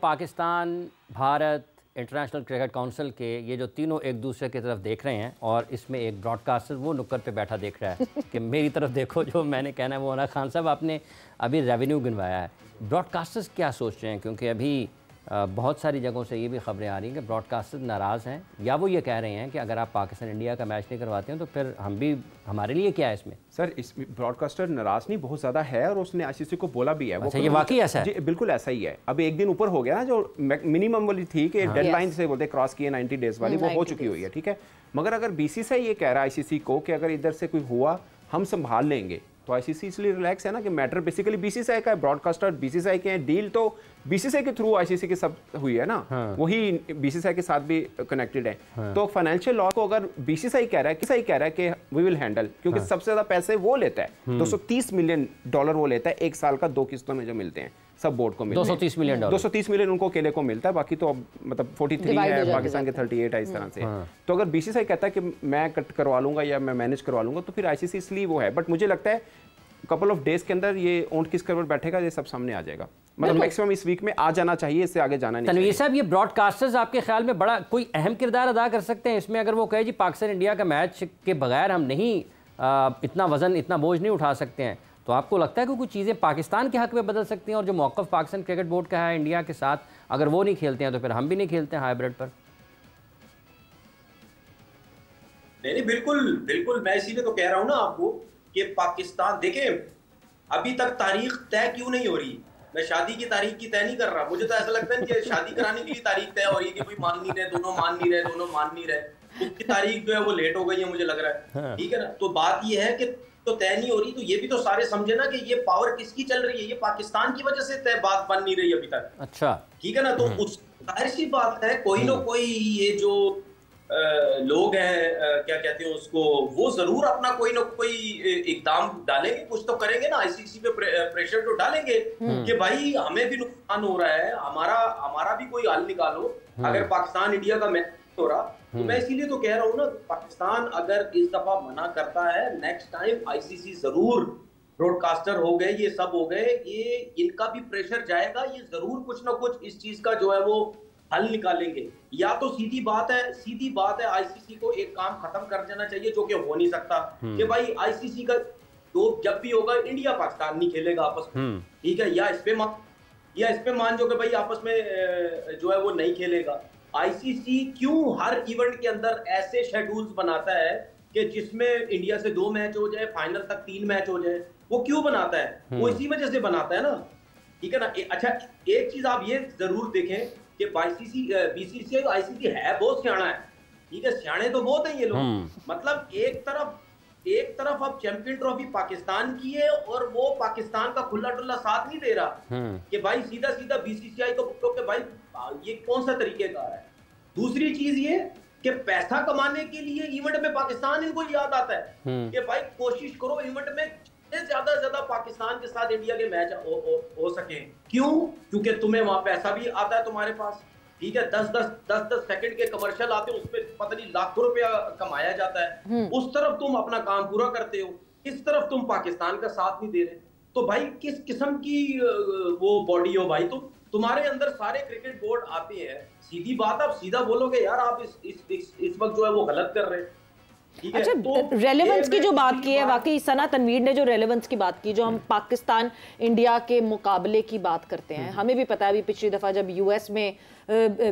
Pakistan, Bharat, international cricket council के ये जो तीनों एक दूसरे की तरफ देख रहे हैं और इसमें एक ब्रॉडकास्टर वो नुक्कड़ पे बैठा देख रहा है कि मेरी तरफ देखो, जो मैंने कहना है वो ना। खान साहब, आपने अभी रेवेन्यू गिनवाया है, ब्रॉडकास्टर्स क्या सोच रहे हैं? क्योंकि अभी बहुत सारी जगहों से ये भी खबरें आ रही हैं कि ब्रॉडकास्टर नाराज़ हैं, या वो ये कह रहे हैं कि अगर आप पाकिस्तान इंडिया का मैच नहीं करवाते हैं तो फिर हम भी, हमारे लिए क्या है इसमें? सर, इसमें ब्रॉडकास्टर नाराज़ नहीं बहुत ज़्यादा है और उसने आईसीसी को बोला भी है। अच्छा, ये वाकई ऐसा है? जी बिल्कुल ऐसा ही है। अब एक दिन ऊपर हो गया ना, जो मिनिमम वाली थी कि डेडलाइन से बोलते क्रॉस किए 90 डेज वाली, वो हो चुकी हुई है, ठीक है। मगर अगर बीसीसीआई ये कह रहा है आईसीसी को कि अगर इधर से कोई हुआ हम संभाल लेंगे, तो आईसीसी इसलिए रिलैक्स है ना कि मैटर बेसिकली बीसीसीआई का है, ब्रॉडकास्टर बीसीसीआई के हैं, डील तो बीसीसीआई के थ्रू आईसीसी के सब हुई है ना। वही बीसीसीआई के साथ भी कनेक्टेड है। तो फाइनेंशियल लॉ को अगर बीसीसीआई कह रहा है कि वी विल हैंडल, क्योंकि सबसे ज्यादा पैसे वो लेता है, $230 मिलियन वो लेता है एक साल का, 2 किस्तों में जो मिलते हैं सब बोर्ड को मिलते हैं। $230 मिलियन 230 मिलियन उनको अकेले को मिलता है, बाकी तो अब मतलब 43 है, पाकिस्तान के 38 है, इस तरह से। तो अगर बीसीसीआई कहता है कि मैं कट करवा लूंगा या मैं मैनेज करवा लूंगा, तो फिर आईसीसी इसलिए वो है। बट मुझे लगता है कपल ऑफ डेज के अंदर ये ऊंट किस करवट बैठेगा, ये सब सामने आ जाएगा। मतलब मैक्सिमम इस वीक में आ जाना चाहिए, इससे आगे जाना नहीं। तनवीर साहब, ये ब्रॉडकास्टर्स आपके ख्याल में बड़ा कोई अहम किरदार अदा कर सकते हैं इसमें? अगर वो कहे जी पाकिस्तान इंडिया का मैच के बगैर हम नहीं इतना वजन, इतना बोझ नहीं उठा सकते हैं, तो आपको लगता है कि कुछ चीज़ें पाकिस्तान के हक में बदल सकती हैं? और जो मौक़िफ़ पाकिस्तान क्रिकेट बोर्ड का है इंडिया के साथ, अगर वो नहीं खेलते हैं तो फिर हम भी नहीं खेलते हैं हाइब्रिड पर? नहीं, बिल्कुल बिल्कुल, मैं इसीलिए तो कह रहा हूं ना आपको कि पाकिस्तान, देखें अभी तक तारीख तय क्यों नहीं हो रही। मैं शादी की तारीख की तय नहीं कर रहा, मुझे तो ऐसा लगता है कि शादी कराने के लिए तारीख तय हो रही है कि कोई मान नहीं रहे, दोनों मान नहीं रहे, उसकी तारीख जो है वो लेट हो गई है, मुझे लग रहा है। ठीक है ना, तो बात ये है कि तो तय नहीं हो रही, तो ये भी तो सारे समझे ना कि ये पावर किसकी चल रही है, ये पाकिस्तान की वजह से तय बात बन नहीं रही अभी तक। अच्छा, ठीक है ना, तो उस जाहिर सी बात है कोई ना कोई ये जो लोग हैं, क्या कहते हैं उसको, वो जरूर अपना कोई ना कोई इकदाम डालेंगे, कुछ तो करेंगे ना, आईसीसी पे प्रेशर तो डालेंगे कि भाई हमें भी नुकसान हो रहा है, हमारा भी कोई हल निकालो। अगर पाकिस्तान इंडिया का मैच हो रहा, तो मैं इसीलिए तो कह रहा हूँ ना, पाकिस्तान अगर इस दफा मना करता है, नेक्स्ट टाइम आईसीसी जरूर, ब्रॉडकास्टर हो गए, ये सब हो गए, ये इनका भी प्रेशर जाएगा, ये जरूर कुछ ना कुछ इस चीज का जो है वो हल निकालेंगे। या तो सीधी बात है आईसीसी को एक काम खत्म कर देना चाहिए, जो कि हो नहीं सकता, कि भाई आईसीसी का तो जब भी होगा इंडिया पाकिस्तान नहीं खेलेगा आपस में, ठीक है, या इस पे मान जो कि भाई आपस में जो है वो नहीं खेलेगा। आईसीसी क्यों हर इवेंट के अंदर ऐसे शेड्यूल्स बनाता है कि जिसमें इंडिया से 2 मैच हो जाए, फाइनल तक 3 मैच हो जाए? वो क्यों बनाता है? वो इसी वजह से बनाता है ना, ठीक है ना। अच्छा, एक चीज आप ये जरूर देखें कि बीसीसीआई आईसीसी है बहुत सियाना है, ठीक है, सियाने तो बहुत है ये लोग। मतलब एक तरफ अब चैंपियन ट्रॉफी पाकिस्तान की है और वो पाकिस्तान का खुला डुल्ला साथ नहीं दे रहा कि भाई सीधा बीसीसीआई को बोलो कि भाई ये कौन सा तरीकेकार है। दूसरी चीज ये कि पैसा कमाने के लिए इवेंट में पाकिस्तान इनको याद आता है कि भाई कोशिश करो इवेंट में ज्यादा से ज्यादा पाकिस्तान के साथ इंडिया के मैच हो सके। क्यों? क्योंकि तुम्हें वहां पैसा भी आता है तुम्हारे पास, ठीक है, 10 सेकंड के कमर्शियल आते हैं, उसपे पता नहीं लाखों रुपया कमाया जाता है। उस तरफ तुम अपना काम पूरा करते हो, इस तरफ तुम पाकिस्तान का साथ नहीं दे रहे, तो भाई किस किस्म की वो बॉडी हो भाई तुम्हारे अंदर सारे क्रिकेट बोर्ड आते हैं, सीधी बात, आप सीधा बोलोगे यार आप इस वक्त जो है वो गलत कर रहे हैं। अच्छा, तो रेलेवेंस की जो बात की है, वाकई सना तनवीर ने जो रेलेवेंस की बात की, जो हम पाकिस्तान इंडिया के मुकाबले की बात करते हैं, हमें भी पता है अभी पिछली दफा जब यूएस में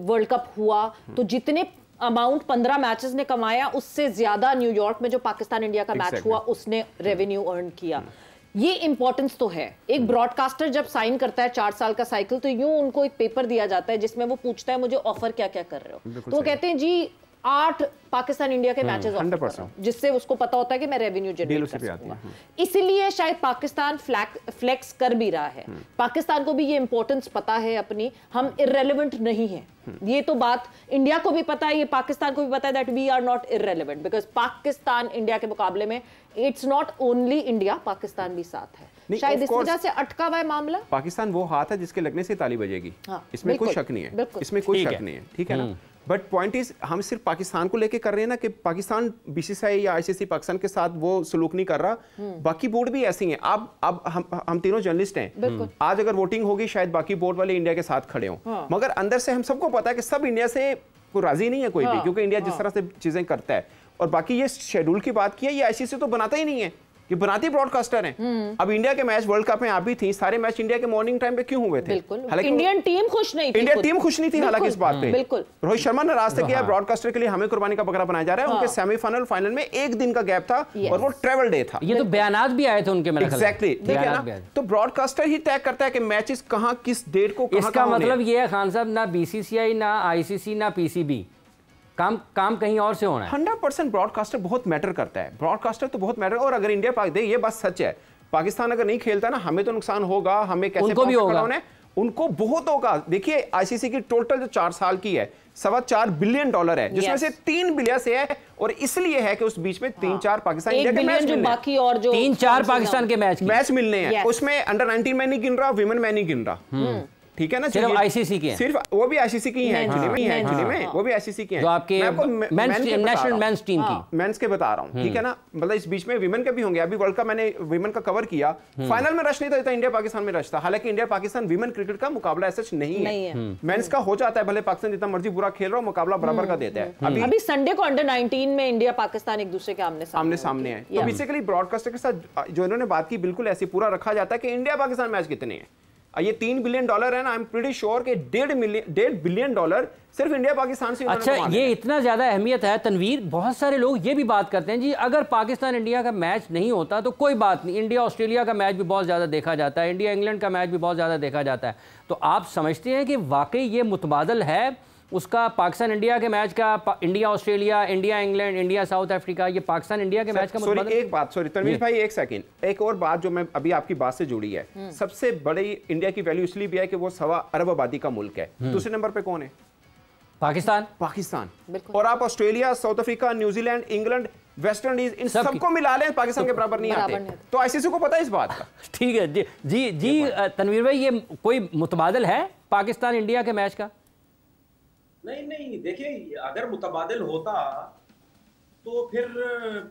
वर्ल्ड कप हुआ तो जितने अमाउंट 15 मैचेस ने कमाया, उससे ज्यादा न्यूयॉर्क में जो पाकिस्तान इंडिया का मैच हुआ उसने रेवेन्यू अर्न किया। ये इंपॉर्टेंस तो है। एक ब्रॉडकास्टर जब साइन करता है 4 साल का साइकिल, तो यूं उनको एक पेपर दिया जाता है जिसमें वो पूछता है मुझे ऑफर क्या क्या कर रहे हो, तो वो कहते हैं जी 8 पाकिस्तान इंडिया के मैचेस ऑफर कर रहा हूं, जिससे उसको पता होता है कि मैं रेवेन्यू जनरेट कर सकूंगा। इसलिए शायद पाकिस्तान फ्लेक्स कर भी रहा है। पाकिस्तान को भी ये इंपॉर्टेंस पता है अपनी, हम इररेलेवेंट नहीं है, ये तो बात इंडिया को भी पता है, ये पाकिस्तान को भी पता है that we are not irrelevant, because Pakistan India के मुकाबले में it's not only India, Pakistan भी साथ है। शायद इस वजह से अटका हुआ है मामला। पाकिस्तान वो हाथ है जिसके लगने से ताली बजेगी, इसमें कोई शक नहीं है, इसमें कोई शक नहीं है, ठीक है ना। बट पॉइंट इज हम सिर्फ पाकिस्तान को लेके कर रहे हैं ना कि पाकिस्तान बीसीसीआई या आईसीसी पाकिस्तान के साथ वो सलूक नहीं कर रहा, बाकी बोर्ड भी ऐसे ही हैं। अब हम तीनों जर्नलिस्ट हैं, आज अगर वोटिंग होगी शायद बाकी बोर्ड वाले इंडिया के साथ खड़े हों, मगर अंदर से हम सबको पता है कि सब इंडिया से कोई राजी नहीं है कोई भी, क्योंकि इंडिया जिस तरह से चीजें करता है। और बाकी ये शेड्यूल की बात की है, ये आईसीसी तो बनाता ही नहीं है, ये बनाती ब्रॉडकास्टर हैं। अब इंडिया के मैच वर्ल्ड कप में आप भी थी, सारे मैच इंडिया के मॉर्निंग टाइम पे क्यों हुए थे? हालांकि इंडियन टीम खुश नहीं थी, इंडिया टीम खुश नहीं थी हालांकि इस बात पे। बिल्कुल रोहित शर्मा नाराज थे कि यार ब्रॉडकास्टर के लिए हमें कुर्बानी का बकरा बनाया जा रहा है। उनके सेमीफाइनल फाइनल में एक दिन का गैप था और वो ट्रैवल डे था। ये तो बयानात भी आए थे उनके, एग्जैक्टली, ठीक है ना। तो ब्रॉडकास्टर ही तय करता है कि मैचेस कहां किस डेट को कहां। इसका मतलब ये है खान साहब, ना बीसीसीआई ना आईसीसी ना पीसीबी, काम कहीं और से होना है। 100% ब्रॉडकास्टर बहुत मैटर करता है, ब्रॉडकास्टर तो बहुत मैटर। और अगर इंडिया ये बात सच है, पाकिस्तान अगर नहीं खेलता ना, हमें तो नुकसान होगा, हमें कैसे उनको भी होगा, उनको बहुत होगा। देखिए आईसीसी की टोटल जो 4 साल की है $4.25 बिलियन है, जिसमें से 3 बिलियन से है, और इसलिए है कि उस बीच में 3-4 पाकिस्तान इंडिया के मैच मिलने, बाकी और जो 3-4 पाकिस्तान के मैच मिलने हैं। उसमें अंडर 19 में नहीं गिन रहा, विमेन में नहीं गिन रहा, ठीक है ना। सिर्फ आईसीसी के हैं, सिर्फ वो भी आईसीसी की हैं एक्चुअली में वो भी आईसीसी की हैं, जो आपके नेशनल मेंस टीम की मेंस के बता रहा हूं, ठीक है ना। मतलब इस बीच में विमेन के भी होंगे। अभी वर्ल्ड कप मैंने विमेन का कवर किया, फाइनल में रश नहीं था, इंडिया पाकिस्तान में रश था। हालांकि इंडिया पाकिस्तान विमेन क्रिकेट का मुकाबला ऐसा नहीं है, मेंस का हो जाता है, भले पाकिस्तान जितना मर्जी बुरा खेल रहा हो, मुकाबला बराबर का देता है। अभी संडे को अंडर 19 में इंडिया पाकिस्तान एक दूसरे के आमने सामने है। तो बेसिकली ब्रॉडकास्टर के साथ जो इन्होंने बात की बिल्कुल ऐसे पूरा रखा जाता है कि इंडिया पाकिस्तान मैच कितने हैं। ये $3 बिलियन है ना, आई एम प्रीटी श्योर कि $1.5 बिलियन सिर्फ इंडिया पाकिस्तान से। अच्छा, ये इतना ज्यादा अहमियत है तनवीर। बहुत सारे लोग ये भी बात करते हैं जी, अगर पाकिस्तान इंडिया का मैच नहीं होता तो कोई बात नहीं, इंडिया ऑस्ट्रेलिया का मैच भी बहुत ज्यादा देखा जाता है, इंडिया इंग्लैंड का मैच भी बहुत ज्यादा देखा जाता है। तो आप समझते हैं कि वाकई ये मुतबादल है उसका, पाकिस्तान इंडिया के मैच का, India Australia, India England, India south Africa, ये पाकिस्तान इंडिया के मैच का मुतबादल? एक बात, सॉरी तनवीर भाई, एक सेकंड, एक और बात जो मैं अभी आपकी बात से जुड़ी है। सबसे बड़ी इंडिया की वैल्यू इसलिए भी है कि वो 1.25 अरब आबादी का मुल्क है। दूसरे नंबर पे कौन है? पाकिस्तान। और आप Australia, south Africa, New Zealand, England, West Indies, इन सबको मिला लें, पाकिस्तान के बराबर नहीं आते। तो आईसीसी को पता है इस बात का। ठीक है जी तनवीर भाई, ये कोई मुतबादल है पाकिस्तान इंडिया के मैच का? नहीं, देखिए अगर मुतबादिल होता तो फिर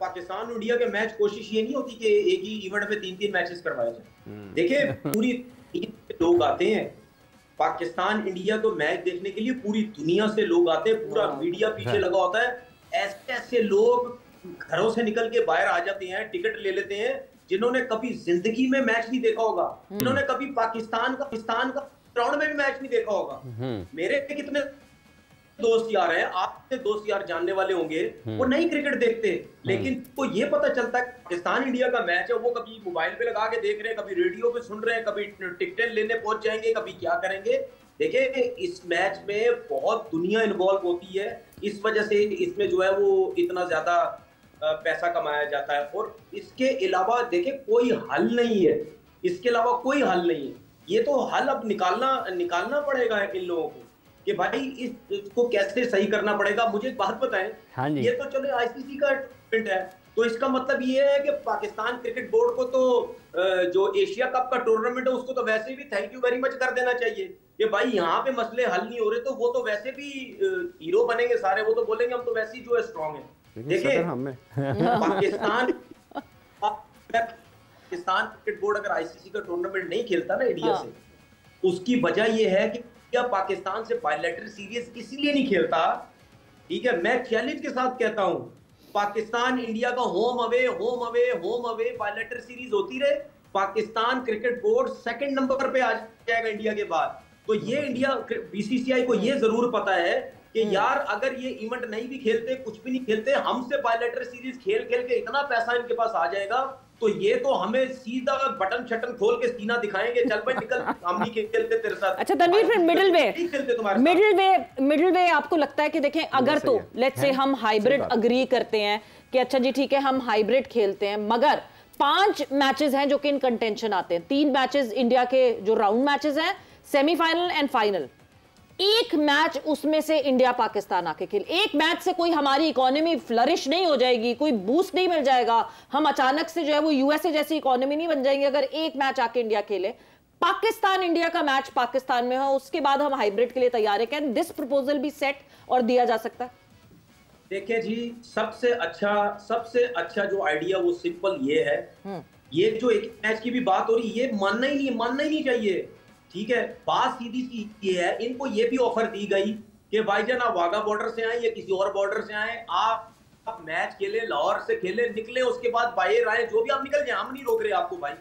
पाकिस्तान इंडिया के मैच, कोशिश ये नहीं होती कि एक ही इवेंट में 3-3 मैचेस करवाए जाए। देखिए पूरी लोग आते हैं पाकिस्तान इंडिया को मैच देखने के लिए, पूरी दुनिया से लोग आते हैं, पूरा मीडिया पीछे लगा होता है। ऐसे लोग घरों से निकल के बाहर आ जाते हैं, टिकट ले लेते हैं, जिन्होंने कभी जिंदगी में मैच नहीं देखा होगा, जिन्होंने कभी पाकिस्तान का ग्राउंड में भी मैच नहीं देखा होगा। मेरे कितने दोस्त यार हैं, आपके दोस्त यार जानने वाले होंगे, वो नहीं क्रिकेट देखते, लेकिन तो ये पता चलता है पाकिस्तान इंडिया का मैच है, वो कभी मोबाइल पे लगा के देख रहे हैं, कभी रेडियो पे सुन रहे हैं, कभी टिकटें लेने पहुंच जाएंगे, कभी क्या करेंगे। देखिए इस मैच में बहुत दुनिया इन्वॉल्व होती है, इस वजह से इसमें जो है वो इतना ज्यादा पैसा कमाया जाता है। और इसके अलावा देखिए कोई हल नहीं है, इसके अलावा कोई हल नहीं है। ये तो हल अब निकालना पड़ेगा इन लोगों को कि भाई इसको कैसे सही करना पड़ेगा। मुझे एक बात बताएं, हाँ जी। ये तो चलो आईसीसी का टूर्नामेंट है, तो इसका मतलब ये है कि पाकिस्तान क्रिकेट बोर्ड को तो जो एशिया कप का टूर्नामेंट है उसको तो वैसे भी थैंक यू वेरी मच कर देना चाहिए कि भाई यहाँ पे मसले हल नहीं हो रहे, तो वो तो वैसे भी हीरो बनेंगे सारे, वो तो बोलेंगे हम तो वैसे ही जो है स्ट्रॉन्ग है। देखिए पाकिस्तान क्रिकेट बोर्ड अगर आईसीसी का टूर्नामेंट नहीं खेलता ना इंडिया से, उसकी वजह यह है कि पाकिस्तान से बायलैटरल सीरीज इसलिए नहीं खेलता, ठीक है, मैं चैलेंज के साथ कहता हूं, पाकिस्तान इंडिया का होम अवे बायलैटरल सीरीज होती रहे, Pakistan cricket board second number पे आ जाएगा इंडिया के बाद। तो ये इंडिया बीसीसीआई को ये जरूर पता है कि यार अगर ये इवेंट नहीं भी खेलते, कुछ भी नहीं खेलते, हमसे बायलैटरल सीरीज खेल के इतना पैसा इनके पास आ जाएगा, तो ये तो हमें सीधा बटन शटन खोल के सीना दिखाएंगे, चल भाई निकल, हम नहीं खेलते तेरे साथ। अच्छा तनवीर, फिर मिडिल वे आपको लगता है कि देखें, अगर तो लेट्स से हम हाइब्रिड अग्री करते हैं कि अच्छा जी ठीक है हम हाइब्रिड खेलते हैं, मगर 5 मैचेस हैं जो कि इन कंटेंशन आते हैं, 3 मैचेस इंडिया के जो राउंड मैचेस हैं, सेमीफाइनल एंड फाइनल, एक मैच उसमें से इंडिया पाकिस्तान आके खेल, एक मैच से कोई हमारी इकोनॉमी फ्लरिश नहीं हो जाएगी, कोई बूस्ट नहीं मिल जाएगा, हम अचानक से जो है वो यूएसए जैसी इकोनॉमी नहीं बन जाएंगे अगर एक मैच आके इंडिया खेले। पाकिस्तान इंडिया का मैच पाकिस्तान में हो, उसके बाद हम हाइब्रिड के लिए तैयार है। Can this proposal be set और दिया जा सकता है? देखिए जी, सबसे अच्छा जो आइडिया वो सिंपल ये है, ये जो एक मैच की भी बात हो रही है, ये मानना ही नहीं चाहिए। ठीक है, बात सीधी सी ये है, इनको ये भी ऑफर दी गई कि भाईजान आप वाघा बॉर्डर से आए या किसी और बॉर्डर से आए, आप मैच खेले, लाहौर से खेले, निकले, उसके बाद बाहर आए, जो भी आप निकल जाए, हम नहीं रोक रहे आपको भाई।